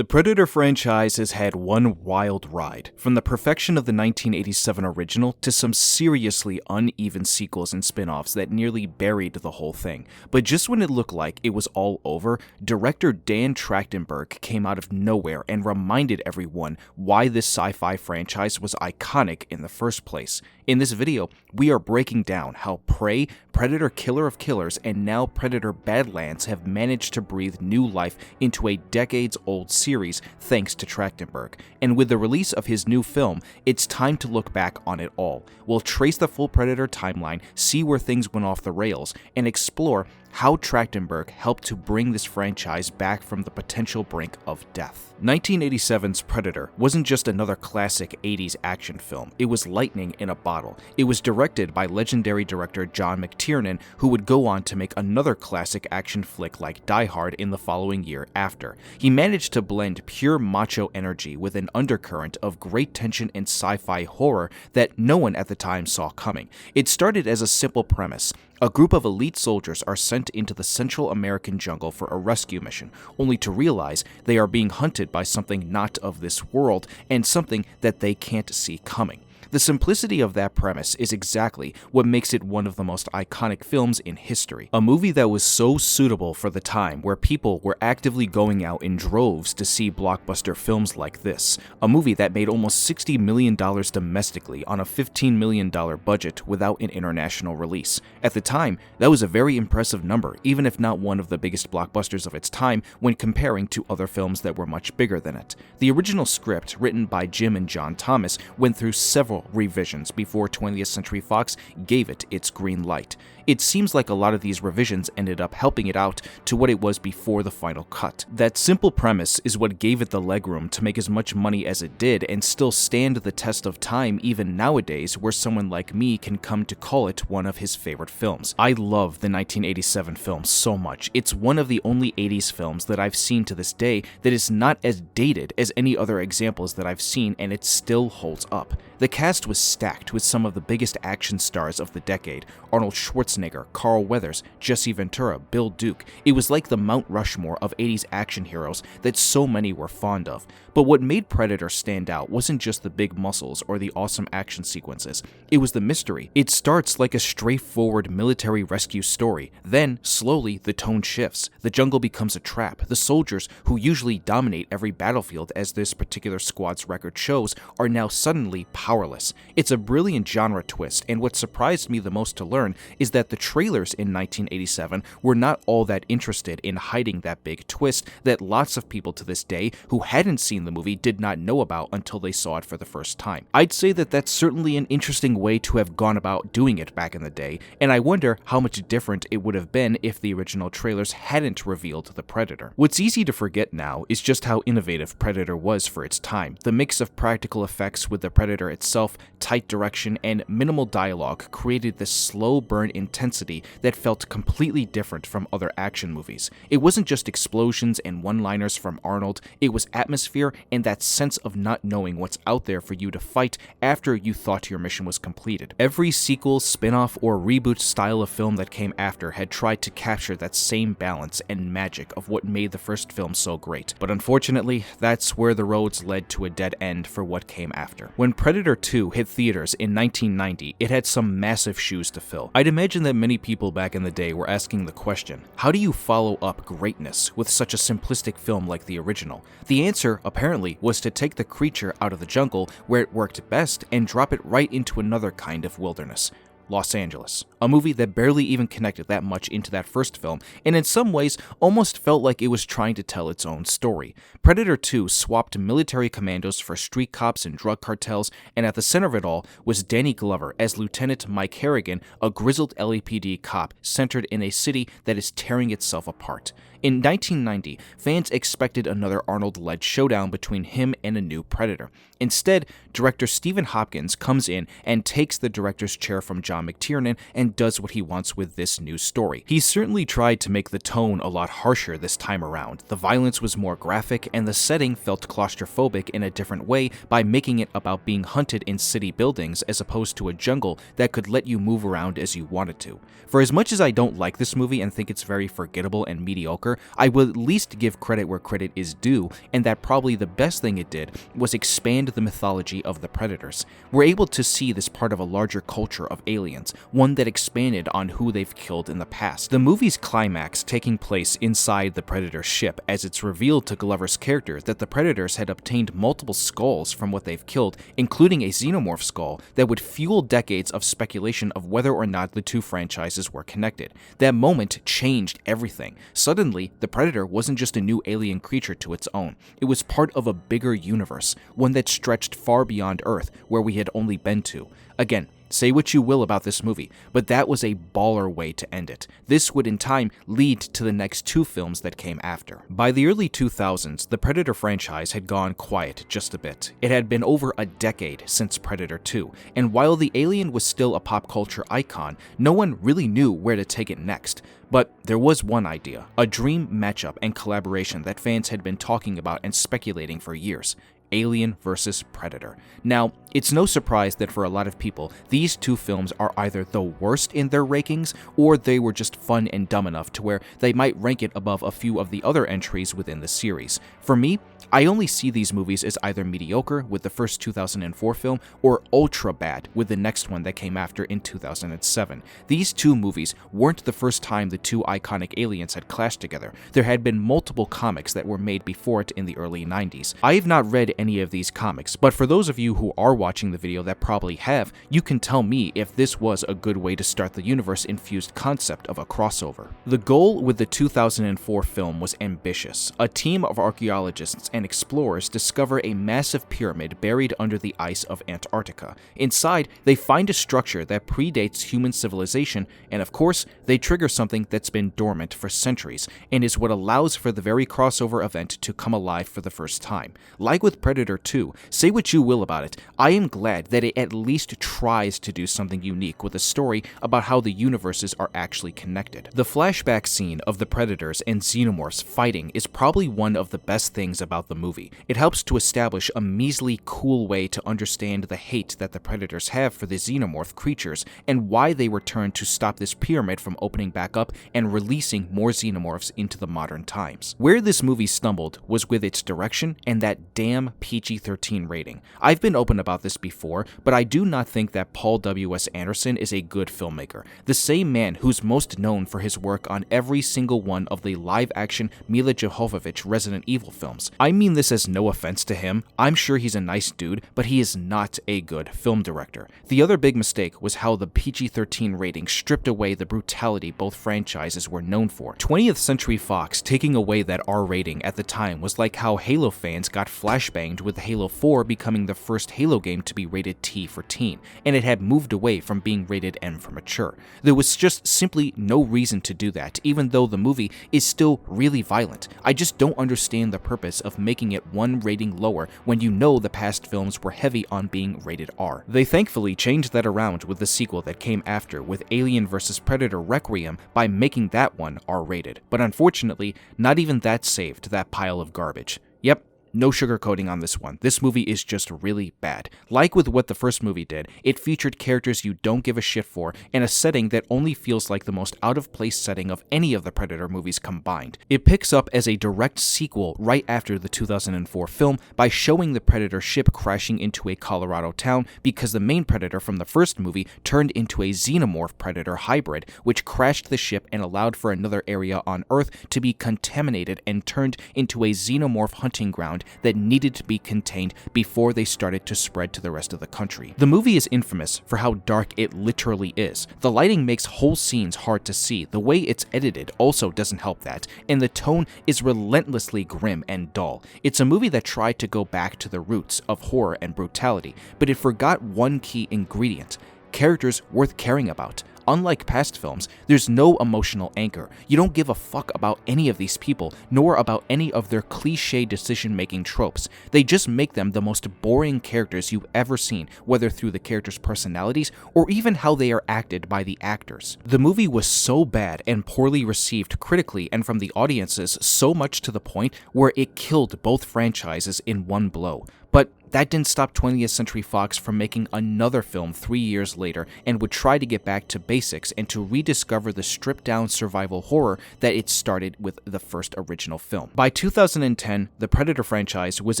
The Predator franchise has had one wild ride, from the perfection of the 1987 original to some seriously uneven sequels and spin-offs that nearly buried the whole thing. But just when it looked like it was all over, director Dan Trachtenberg came out of nowhere and reminded everyone why this sci-fi franchise was iconic in the first place. In this video, we are breaking down how Prey, Predator Killer of Killers, and now Predator Badlands have managed to breathe new life into a decades-old series thanks to Trachtenberg. And with the release of his new film, it's time to look back on it all. We'll trace the full Predator timeline, see where things went off the rails, and explore how Trachtenberg helped to bring this franchise back from the potential brink of death. 1987's Predator wasn't just another classic 80s action film, it was lightning in a bottle. It was directed by legendary director John McTiernan, who would go on to make another classic action flick like Die Hard in the following year after. He managed to blend pure macho energy with an undercurrent of great tension and sci-fi horror that no one at the time saw coming. It started as a simple premise. A group of elite soldiers are sent into the Central American jungle for a rescue mission, only to realize they are being hunted by something not of this world and something that they can't see coming. The simplicity of that premise is exactly what makes it one of the most iconic films in history. A movie that was so suitable for the time where people were actively going out in droves to see blockbuster films like this. A movie that made almost $60 million domestically on a $15 million budget without an international release. At the time, that was a very impressive number, even if not one of the biggest blockbusters of its time when comparing to other films that were much bigger than it. The original script, written by Jim and John Thomas, went through several revisions before 20th Century Fox gave it its green light. It seems like a lot of these revisions ended up helping it out to what it was before the final cut. That simple premise is what gave it the legroom to make as much money as it did and still stand the test of time even nowadays, where someone like me can come to call it one of his favorite films. I love the 1987 film so much. It's one of the only 80s films that I've seen to this day that is not as dated as any other examples that I've seen, and it still holds up. The cast was stacked with some of the biggest action stars of the decade: Arnold Schwarzenegger, Carl Weathers, Jesse Ventura, Bill Duke. It was like the Mount Rushmore of 80s action heroes that so many were fond of. But what made Predator stand out wasn't just the big muscles or the awesome action sequences. It was the mystery. It starts like a straightforward military rescue story. Then, slowly, the tone shifts. The jungle becomes a trap. The soldiers, who usually dominate every battlefield as this particular squad's record shows, are now suddenly powerless. It's a brilliant genre twist, and what surprised me the most to learn is that the trailers in 1987 were not all that interested in hiding that big twist that lots of people to this day who hadn't seen the movie did not know about until they saw it for the first time. I'd say that that's certainly an interesting way to have gone about doing it back in the day, and I wonder how much different it would have been if the original trailers hadn't revealed the Predator. What's easy to forget now is just how innovative Predator was for its time. The mix of practical effects with the Predator itself, tight direction, and minimal dialogue created this slow burn intensity that felt completely different from other action movies. It wasn't just explosions and one-liners from Arnold, it was atmosphere and that sense of not knowing what's out there for you to fight after you thought your mission was completed. Every sequel, spin-off, or reboot style of film that came after had tried to capture that same balance and magic of what made the first film so great. But unfortunately, that's where the roads led to a dead end for what came after. When Predator 2 hit theaters in 1990, it had some massive shoes to fill. I'd imagine that many people back in the day were asking the question, how do you follow up greatness with such a simplistic film like the original? The answer, apparently, was to take the creature out of the jungle where it worked best and drop it right into another kind of wilderness. Los Angeles, a movie that barely even connected that much into that first film, and in some ways almost felt like it was trying to tell its own story. Predator 2 swapped military commandos for street cops and drug cartels, and at the center of it all was Danny Glover as Lieutenant Mike Harrigan, a grizzled LAPD cop centered in a city that is tearing itself apart. In 1990, fans expected another Arnold-led showdown between him and a new Predator. Instead, director Stephen Hopkins comes in and takes the director's chair from John McTiernan and does what he wants with this new story. He certainly tried to make the tone a lot harsher this time around. The violence was more graphic, and the setting felt claustrophobic in a different way by making it about being hunted in city buildings as opposed to a jungle that could let you move around as you wanted to. For as much as I don't like this movie and think it's very forgettable and mediocre, mediocre, I will at least give credit where credit is due, and that probably the best thing it did was expand the mythology of the Predators. We're able to see this part of a larger culture of aliens, one that expanded on who they've killed in the past. The movie's climax taking place inside the Predator ship, as it's revealed to Glover's character that the Predators had obtained multiple skulls from what they've killed, including a xenomorph skull that would fuel decades of speculation of whether or not the two franchises were connected. That moment changed everything. Suddenly, the Predator wasn't just a new alien creature to its own. It was part of a bigger universe, one that stretched far beyond Earth, where we had only been to. Again, say what you will about this movie, but that was a baller way to end it. This would in time lead to the next two films that came after. By the early 2000s, the Predator franchise had gone quiet just a bit. It had been over a decade since Predator 2, and while the alien was still a pop culture icon, no one really knew where to take it next. But there was one idea, a dream matchup and collaboration that fans had been talking about and speculating for years. Alien vs. Predator. Now, it's no surprise that for a lot of people, these two films are either the worst in their rankings, or they were just fun and dumb enough to where they might rank it above a few of the other entries within the series. For me, I only see these movies as either mediocre with the first 2004 film, or ultra bad with the next one that came after in 2007. These two movies weren't the first time the two iconic aliens had clashed together. There had been multiple comics that were made before it in the early 90s. I have not read any of these comics, but for those of you who are watching the video that probably have, you can tell me if this was a good way to start the universe-infused concept of a crossover. The goal with the 2004 film was ambitious. A team of archaeologists and explorers discover a massive pyramid buried under the ice of Antarctica. Inside, they find a structure that predates human civilization, and of course, they trigger something that's been dormant for centuries, and is what allows for the very crossover event to come alive for the first time. Like with Predator 2, say what you will about it, I am glad that it at least tries to do something unique with a story about how the universes are actually connected. The flashback scene of the Predators and Xenomorphs fighting is probably one of the best things about the movie. It helps to establish a measly cool way to understand the hate that the Predators have for the Xenomorph creatures, and why they were turned to stop this pyramid from opening back up and releasing more Xenomorphs into the modern times. Where this movie stumbled was with its direction and that damn PG-13 rating. I've been open about this before, but I do not think that Paul W.S. Anderson is a good filmmaker. The same man who's most known for his work on every single one of the live-action Mila Jovovich Resident Evil films. I mean this as no offense to him. I'm sure he's a nice dude, but he is not a good film director. The other big mistake was how the PG-13 rating stripped away the brutality both franchises were known for. 20th Century Fox taking away that R rating at the time was like how Halo fans got flashbanged with Halo 4 becoming the first Halo game to be rated T for teen, and it had moved away from being rated M for mature. There was just simply no reason to do that, even though the movie is still really violent. I just don't understand the purpose of making it one rating lower when you know the past films were heavy on being rated R. They thankfully changed that around with the sequel that came after with Alien vs. Predator Requiem by making that one R rated, but unfortunately, not even that saved that pile of garbage. Yep. No sugarcoating on this one. This movie is just really bad. Like with what the first movie did, it featured characters you don't give a shit for and a setting that only feels like the most out-of-place setting of any of the Predator movies combined. It picks up as a direct sequel right after the 2004 film by showing the Predator ship crashing into a Colorado town because the main Predator from the first movie turned into a Xenomorph Predator hybrid, which crashed the ship and allowed for another area on Earth to be contaminated and turned into a Xenomorph hunting ground that needed to be contained before they started to spread to the rest of the country. The movie is infamous for how dark it literally is. The lighting makes whole scenes hard to see, the way it's edited also doesn't help that, and the tone is relentlessly grim and dull. It's a movie that tried to go back to the roots of horror and brutality, but it forgot one key ingredient: characters worth caring about. Unlike past films, there's no emotional anchor. You don't give a fuck about any of these people, nor about any of their cliché decision-making tropes. They just make them the most boring characters you've ever seen, whether through the characters' personalities or even how they are acted by the actors. The movie was so bad and poorly received critically and from the audiences, so much to the point where it killed both franchises in one blow. But that didn't stop 20th Century Fox from making another film 3 years later and would try to get back to basics and to rediscover the stripped-down survival horror that it started with the first original film. By 2010, the Predator franchise was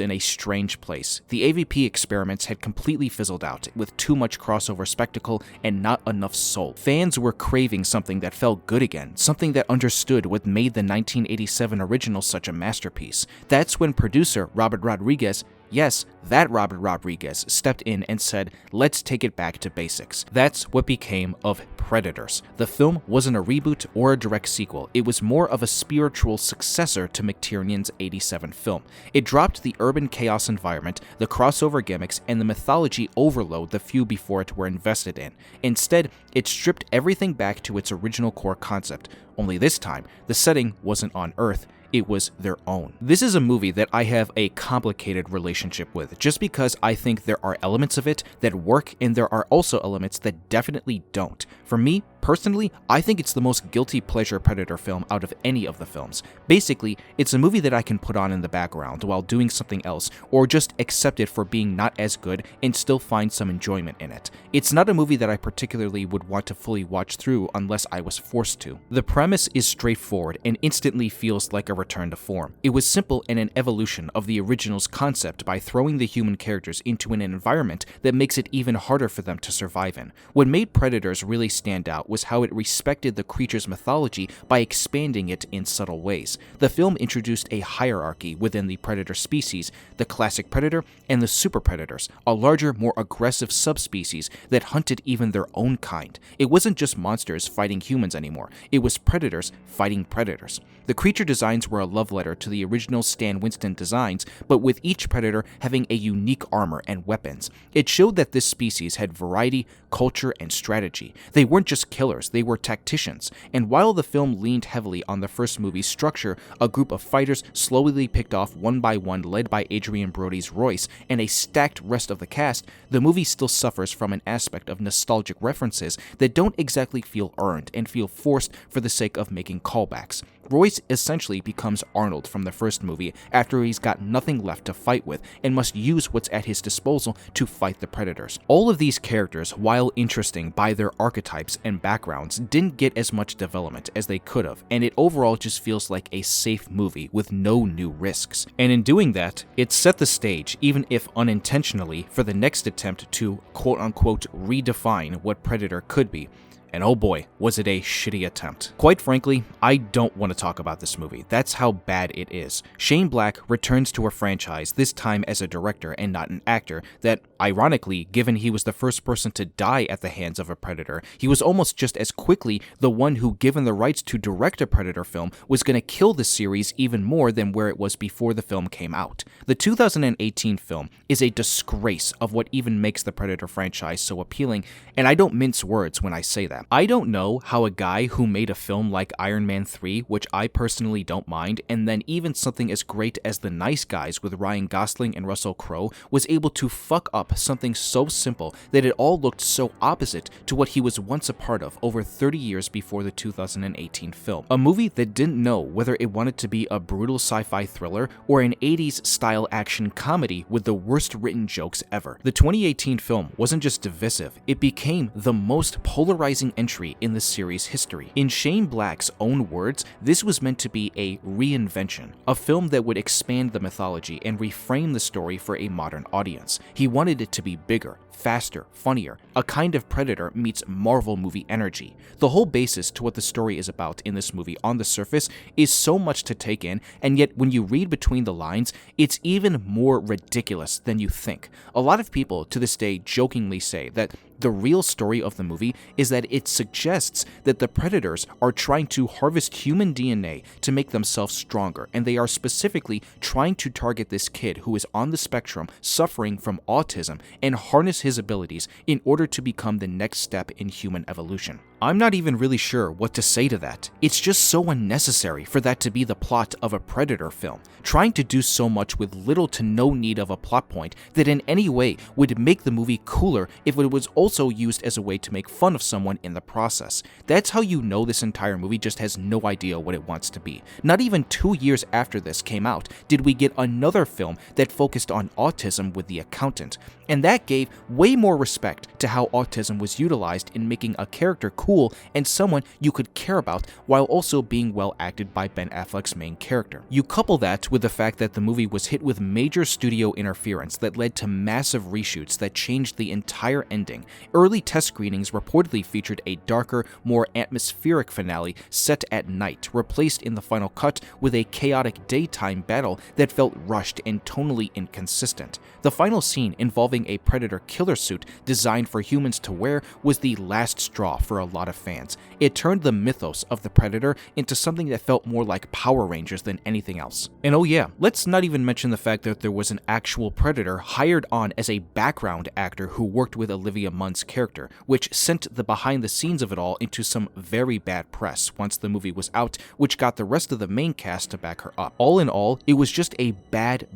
in a strange place. The AVP experiments had completely fizzled out, with too much crossover spectacle and not enough soul. Fans were craving something that felt good again, something that understood what made the 1987 original such a masterpiece. That's when producer Robert Rodriguez, yes, that Robert Rodriguez, stepped in and said, let's take it back to basics. That's what became of Predators. The film wasn't a reboot or a direct sequel. It was more of a spiritual successor to McTiernan's 87 film. It dropped the urban chaos environment, the crossover gimmicks, and the mythology overload the few before it were invested in. Instead, it stripped everything back to its original core concept. Only this time, the setting wasn't on Earth. It was their own. This is a movie that I have a complicated relationship with, just because I think there are elements of it that work and there are also elements that definitely don't. For me, personally, I think it's the most guilty pleasure Predator film out of any of the films. Basically, it's a movie that I can put on in the background while doing something else, or just accept it for being not as good and still find some enjoyment in it. It's not a movie that I particularly would want to fully watch through unless I was forced to. The premise is straightforward and instantly feels like a return to form. It was simple and an evolution of the original's concept by throwing the human characters into an environment that makes it even harder for them to survive in. What made Predators really stand out was how it respected the creature's mythology by expanding it in subtle ways. The film introduced a hierarchy within the predator species, the classic predator and the super predators, a larger, more aggressive subspecies that hunted even their own kind. It wasn't just monsters fighting humans anymore, it was predators fighting predators. The creature designs were a love letter to the original Stan Winston designs, but with each predator having a unique armor and weapons. It showed that this species had variety, culture, and strategy. They weren't just killers, they were tacticians. And while the film leaned heavily on the first movie's structure, a group of fighters slowly picked off one by one, led by Adrian Brody's Royce and a stacked rest of the cast, the movie still suffers from an aspect of nostalgic references that don't exactly feel earned and feel forced for the sake of making callbacks. Royce essentially becomes Arnold from the first movie after he's got nothing left to fight with and must use what's at his disposal to fight the predators. All of these characters, while interesting by their archetypes and backgrounds, didn't get as much development as they could have, and it overall just feels like a safe movie with no new risks. And in doing that, it set the stage, even if unintentionally, for the next attempt to quote-unquote redefine what Predator could be. And oh boy, was it a shitty attempt. Quite frankly, I don't want to talk about this movie. That's how bad it is. Shane Black returns to a franchise, this time as a director and not an actor, that, ironically, given he was the first person to die at the hands of a predator, he was almost just as quickly the one who, given the rights to direct a Predator film, was going to kill the series even more than where it was before the film came out. The 2018 film is a disgrace of what even makes the Predator franchise so appealing, and I don't mince words when I say that. I don't know how a guy who made a film like Iron Man 3, which I personally don't mind, and then even something as great as The Nice Guys with Ryan Gosling and Russell Crowe, was able to fuck up something so simple that it all looked so opposite to what he was once a part of over 30 years before the 2018 film. A movie that didn't know whether it wanted to be a brutal sci-fi thriller or an 80s style action comedy with the worst written jokes ever. The 2018 film wasn't just divisive, it became the most polarizing entry in the series' history. In Shane Black's own words, this was meant to be a reinvention, a film that would expand the mythology and reframe the story for a modern audience. He wanted it to be bigger, faster, funnier, a kind of Predator meets Marvel movie energy. The whole basis to what the story is about in this movie on the surface is so much to take in, and yet when you read between the lines, it's even more ridiculous than you think. A lot of people to this day jokingly say that the real story of the movie is that it suggests that the predators are trying to harvest human DNA to make themselves stronger, and they are specifically trying to target this kid who is on the spectrum suffering from autism and harness his abilities in order to become the next step in human evolution. I'm not even really sure what to say to that. It's just so unnecessary for that to be the plot of a Predator film, trying to do so much with little to no need of a plot point that in any way would make the movie cooler if it was also used as a way to make fun of someone in the process. That's how you know this entire movie just has no idea what it wants to be. Not even 2 years after this came out did we get another film that focused on autism with The Accountant, and that gave way more respect to how autism was utilized in making a character cool and someone you could care about while also being well acted by Ben Affleck's main character. You couple that with the fact that the movie was hit with major studio interference that led to massive reshoots that changed the entire ending. Early test screenings reportedly featured a darker, more atmospheric finale set at night, replaced in the final cut with a chaotic daytime battle that felt rushed and tonally inconsistent. The final scene involving a Predator killer suit designed for humans to wear was the last straw for a lot of fans. It turned the mythos of the Predator into something that felt more like Power Rangers than anything else. And oh yeah, let's not even mention the fact that there was an actual Predator hired on as a background actor who worked with Olivia Munn's character, which sent the behind the scenes of it all into some very bad press once the movie was out, which got the rest of the main cast to back her up. All in all, it was just a bad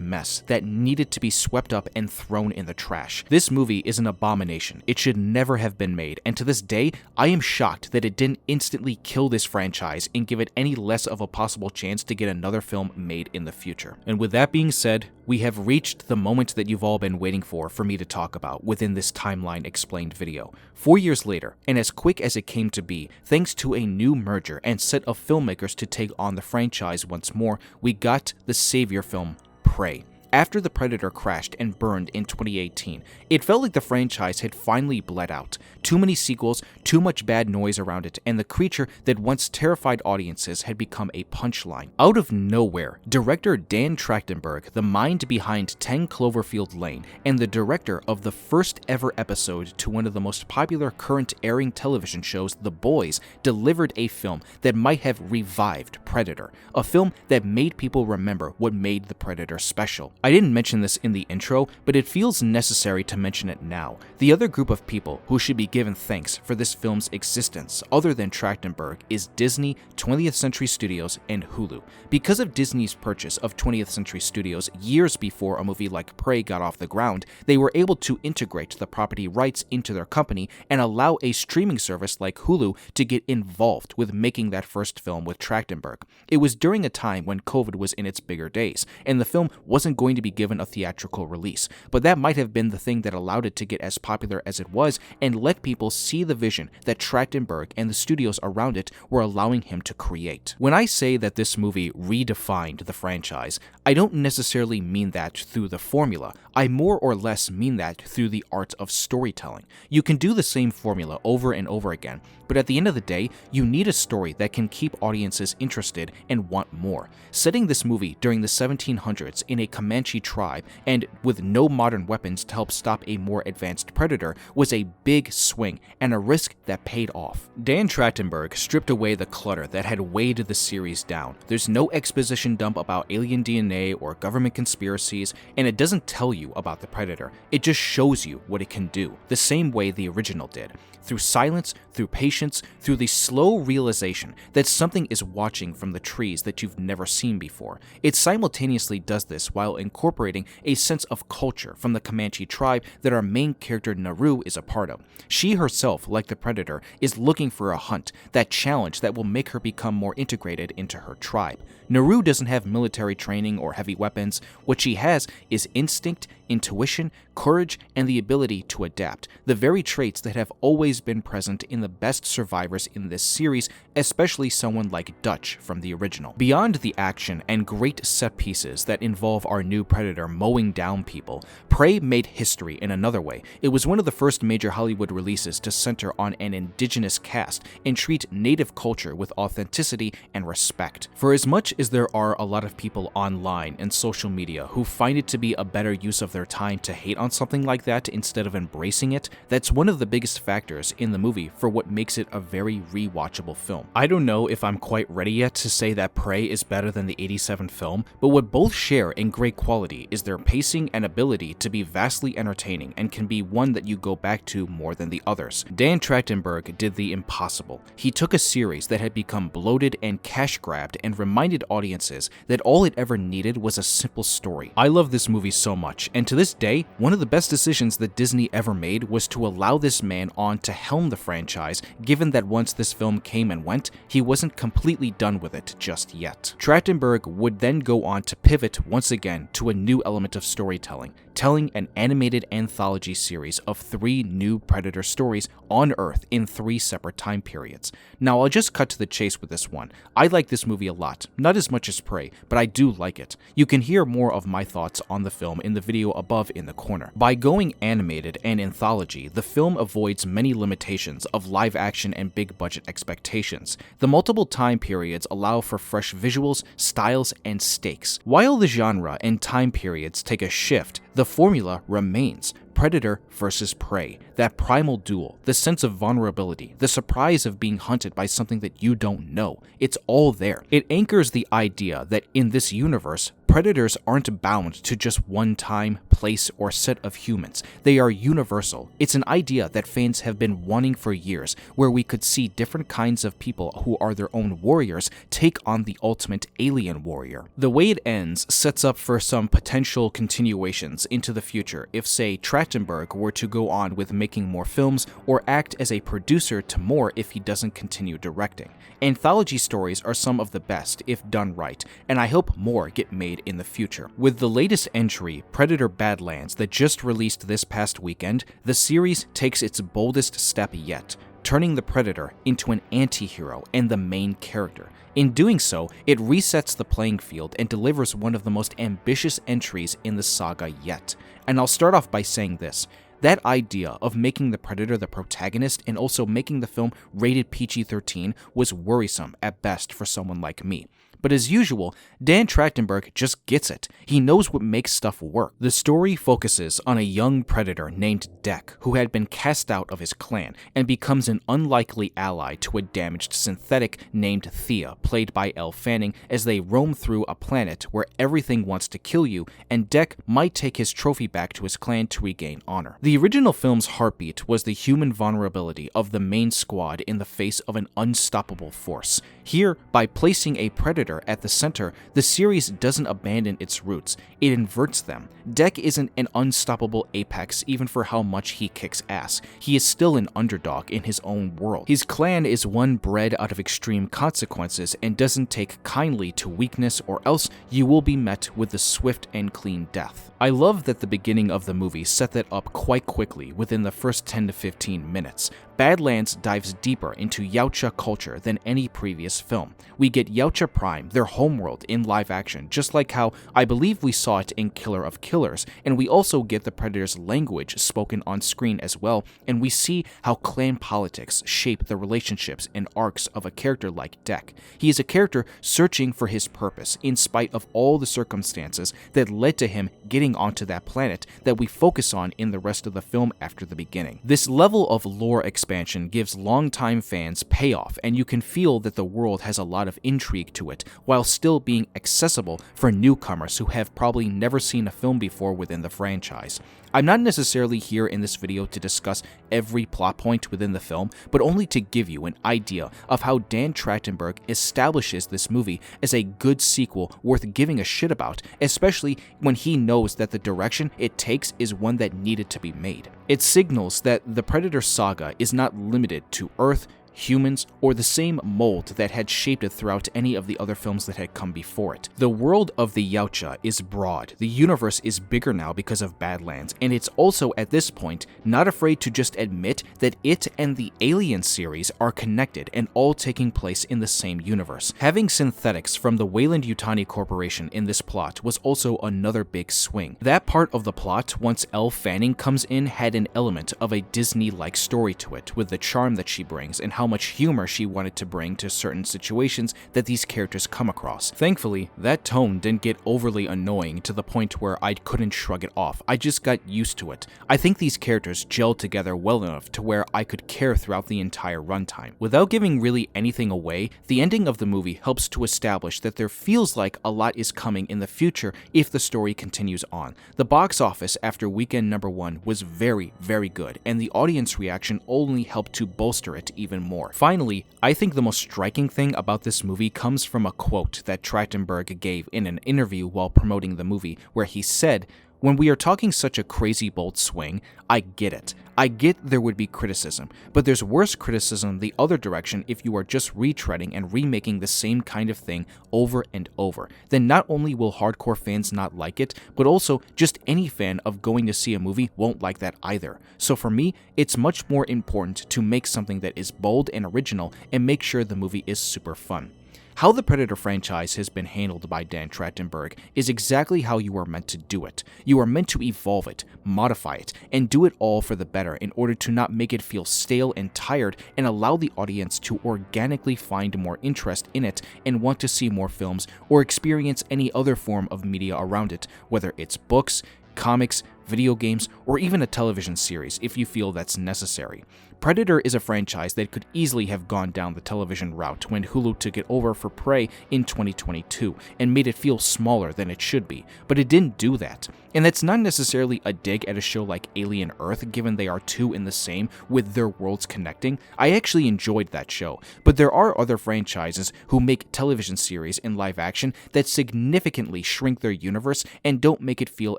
mess that needed to be swept up and thrown in the trash. This movie is an abomination. It should never have been made, and to this day, I am shocked that it didn't instantly kill this franchise and give it any less of a possible chance to get another film made in the future. And with that being said, we have reached the moment that you've all been waiting for me to talk about within this timeline explained video. 4 years later, and as quick as it came to be, thanks to a new merger and set of filmmakers to take on the franchise once more, we got the savior film, Prey. After the Predator crashed and burned in 2018, it felt like the franchise had finally bled out. Too many sequels, too much bad noise around it, and the creature that once terrified audiences had become a punchline. Out of nowhere, director Dan Trachtenberg, the mind behind 10 Cloverfield Lane, and the director of the first ever episode to one of the most popular current airing television shows, The Boys, delivered a film that might have revived Predator, a film that made people remember what made the Predator special. I didn't mention this in the intro, but it feels necessary to mention it now. The other group of people who should be given thanks for this film's existence, other than Trachtenberg, is Disney, 20th Century Studios, and Hulu. Because of Disney's purchase of 20th Century Studios years before a movie like Prey got off the ground, they were able to integrate the property rights into their company and allow a streaming service like Hulu to get involved with making that first film with Trachtenberg. It was during a time when COVID was in its bigger days, and the film wasn't going to be given a theatrical release, but that might have been the thing that allowed it to get as popular as it was and let people see the vision that Trachtenberg and the studios around it were allowing him to create. When I say that this movie redefined the franchise, I don't necessarily mean that through the formula. I more or less mean that through the art of storytelling. You can do the same formula over and over again, but at the end of the day, you need a story that can keep audiences interested and want more. Setting this movie during the 1700s in a Comanche tribe and with no modern weapons to help stop a more advanced predator was a big swing and a risk that paid off. Dan Trachtenberg stripped away the clutter that had weighed the series down. There's no exposition dump about alien DNA or government conspiracies, and it doesn't tell you about the predator. It just shows you what it can do, the same way the original did. Through silence, through patience, through the slow realization that something is watching from the trees that you've never seen before. It simultaneously does this while incorporating a sense of culture from the Comanche tribe that our main character Naru is a part of. She herself, like the predator, is looking for a hunt, that challenge that will make her become more integrated into her tribe. Naru doesn't have military training or heavy weapons. What she has is instinct, intuition, courage, and the ability to adapt, the very traits that have always been present in the best survivors in this series, especially someone like Dutch from the original. Beyond the action and great set pieces that involve our new predator mowing down people, Prey made history in another way. It was one of the first major Hollywood releases to center on an indigenous cast and treat native culture with authenticity and respect. For as much as there are a lot of people online and social media who find it to be a better use of their time to hate on something like that instead of embracing it, that's one of the biggest factors in the movie for what makes it a very rewatchable film. I don't know if I'm quite ready yet to say that Prey is better than the '87 film, but what both share in great quality is their pacing and ability to be vastly entertaining and can be one that you go back to more than the others. Dan Trachtenberg did the impossible. He took a series that had become bloated and cash-grabbed and reminded audiences that all it ever needed was a simple story. I love this movie so much, and to this day, one of the best decisions that Disney ever made was to allow this man on to helm the franchise, given that once this film came and went, he wasn't completely done with it just yet. Trachtenberg would then go on to pivot once again to a new element of storytelling, telling an animated anthology series of 3 new Predator stories on Earth in 3 separate time periods. Now, I'll just cut to the chase with this one. I like this movie a lot, not as much as Prey, but I do like it. You can hear more of my thoughts on the film in the video above in the corner. By going animated and anthology, the film avoids many limitations of live action and big budget expectations. The multiple time periods allow for fresh visuals, styles, and stakes. While the genre and time periods take a shift, the formula remains. Predator versus prey, that primal duel, the sense of vulnerability, the surprise of being hunted by something that you don't know. It's all there. It anchors the idea that in this universe, predators aren't bound to just one time, place, or set of humans. They are universal. It's an idea that fans have been wanting for years, where we could see different kinds of people who are their own warriors take on the ultimate alien warrior. The way it ends sets up for some potential continuations into the future if, say, Trachtenberg were to go on with making more films or act as a producer to more if he doesn't continue directing. Anthology stories are some of the best if done right, and I hope more get made in the future. With the latest entry, Predator Badlands, that just released this past weekend, the series takes its boldest step yet, turning the Predator into an anti-hero and the main character. In doing so, it resets the playing field and delivers one of the most ambitious entries in the saga yet. And I'll start off by saying this. That idea of making the Predator the protagonist and also making the film rated PG-13 was worrisome at best for someone like me. But as usual, Dan Trachtenberg just gets it. He knows what makes stuff work. The story focuses on a young predator named Dek, who had been cast out of his clan, and becomes an unlikely ally to a damaged synthetic named Thea, played by Elle Fanning, as they roam through a planet where everything wants to kill you, and Dek might take his trophy back to his clan to regain honor. The original film's heartbeat was the human vulnerability of the main squad in the face of an unstoppable force. Here, by placing a predator at the center, the series doesn't abandon its roots, it inverts them. Dek isn't an unstoppable apex even for how much he kicks ass. He is still an underdog in his own world. His clan is one bred out of extreme consequences and doesn't take kindly to weakness, or else you will be met with the swift and clean death. I love that the beginning of the movie set that up quite quickly within the first 10 to 15 minutes. Badlands dives deeper into yautja culture than any previous film. We get Yautja Prime, their homeworld, in live action, just like how I believe we saw it in Killer of Killers, and we also get the Predator's language spoken on screen as well, and we see how clan politics shape the relationships and arcs of a character like Dek. He is a character searching for his purpose in spite of all the circumstances that led to him getting onto that planet that we focus on in the rest of the film after the beginning. This level of lore expansion gives longtime fans payoff, and you can feel that the world has a lot of intrigue to it, while still being accessible for newcomers who have probably never seen a film before within the franchise. I'm not necessarily here in this video to discuss every plot point within the film, but only to give you an idea of how Dan Trachtenberg establishes this movie as a good sequel worth giving a shit about, especially when he knows that the direction it takes is one that needed to be made. It signals that the Predator saga is not limited to Earth, humans, or the same mold that had shaped it throughout any of the other films that had come before it. The world of the yautja is broad, the universe is bigger now because of Badlands, and it's also at this point not afraid to just admit that it and the Alien series are connected and all taking place in the same universe. Having synthetics from the Weyland-Yutani Corporation in this plot was also another big swing. That part of the plot, once Elle Fanning comes in, had an element of a Disney-like story to it, with the charm that she brings and how much humor she wanted to bring to certain situations that these characters come across. Thankfully, that tone didn't get overly annoying to the point where I couldn't shrug it off. I just got used to it. I think these characters gelled together well enough to where I could care throughout the entire runtime. Without giving really anything away, the ending of the movie helps to establish that there feels like a lot is coming in the future if the story continues on. The box office after weekend number 1 was very, very good, and the audience reaction only helped to bolster it even more. Finally, I think the most striking thing about this movie comes from a quote that Trachtenberg gave in an interview while promoting the movie, where he said, "When we are talking such a crazy bold swing, I get it. I get there would be criticism, but there's worse criticism the other direction if you are just retreading and remaking the same kind of thing over and over. Then not only will hardcore fans not like it, but also just any fan of going to see a movie won't like that either. So for me, it's much more important to make something that is bold and original and make sure the movie is super fun." How the Predator franchise has been handled by Dan Trachtenberg is exactly how you are meant to do it. You are meant to evolve it, modify it, and do it all for the better in order to not make it feel stale and tired and allow the audience to organically find more interest in it and want to see more films or experience any other form of media around it, whether it's books, comics, video games, or even a television series if you feel that's necessary. Predator is a franchise that could easily have gone down the television route when Hulu took it over for Prey in 2022 and made it feel smaller than it should be, but it didn't do that. And that's not necessarily a dig at a show like Alien Earth, given they are two in the same with their worlds connecting. I actually enjoyed that show, but there are other franchises who make television series in live action that significantly shrink their universe and don't make it feel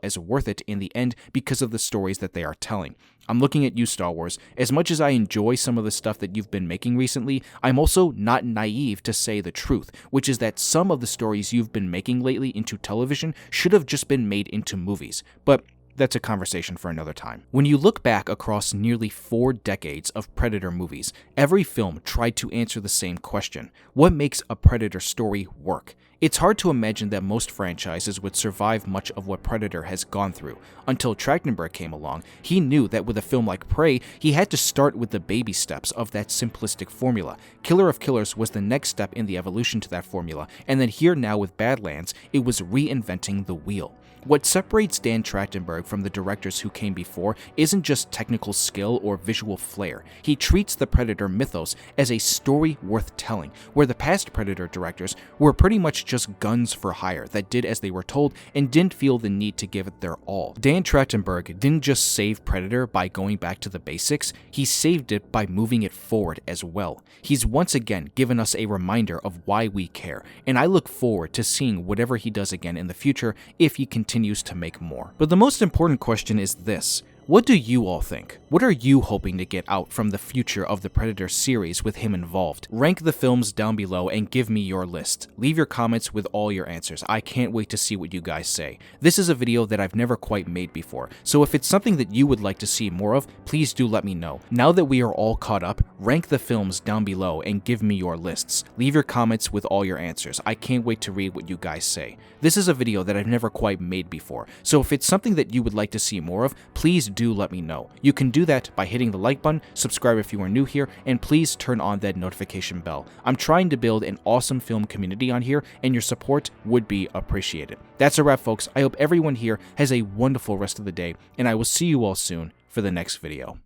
as worth it in the end because of the stories that they are telling. I'm looking at you, Star Wars. As much as I enjoy some of the stuff that you've been making recently, I'm also not naive to say the truth, which is that some of the stories you've been making lately into television should have just been made into movies. But that's a conversation for another time. When you look back across nearly 4 decades of Predator movies, every film tried to answer the same question: what makes a Predator story work? It's hard to imagine that most franchises would survive much of what Predator has gone through. Until Trachtenberg came along, he knew that with a film like Prey, he had to start with the baby steps of that simplistic formula. Killer of Killers was the next step in the evolution to that formula, and then here now with Badlands, it was reinventing the wheel. What separates Dan Trachtenberg from the directors who came before isn't just technical skill or visual flair. He treats the Predator mythos as a story worth telling, where the past Predator directors were pretty much just guns for hire that did as they were told and didn't feel the need to give it their all. Dan Trachtenberg didn't just save Predator by going back to the basics, he saved it by moving it forward as well. He's once again given us a reminder of why we care, and I look forward to seeing whatever he does again in the future if he continues to make more. But the most important question is this: what do you all think? What are you hoping to get out from the future of the Predator series with him involved? Rank the films down below and give me your list. Leave your comments with all your answers. I can't wait to see what you guys say. This is a video that I've never quite made before, so if it's something that you would like to see more of, please do let me know. Now that we are all caught up, rank the films down below and give me your lists. Leave your comments with all your answers. I can't wait to read what you guys say. This is a video that I've never quite made before, so if it's something that you would like to see more of, please do let me know. You can do that by hitting the like button, subscribe if you are new here, and please turn on that notification bell. I'm trying to build an awesome film community on here, and your support would be appreciated. That's a wrap, folks. I hope everyone here has a wonderful rest of the day, and I will see you all soon for the next video.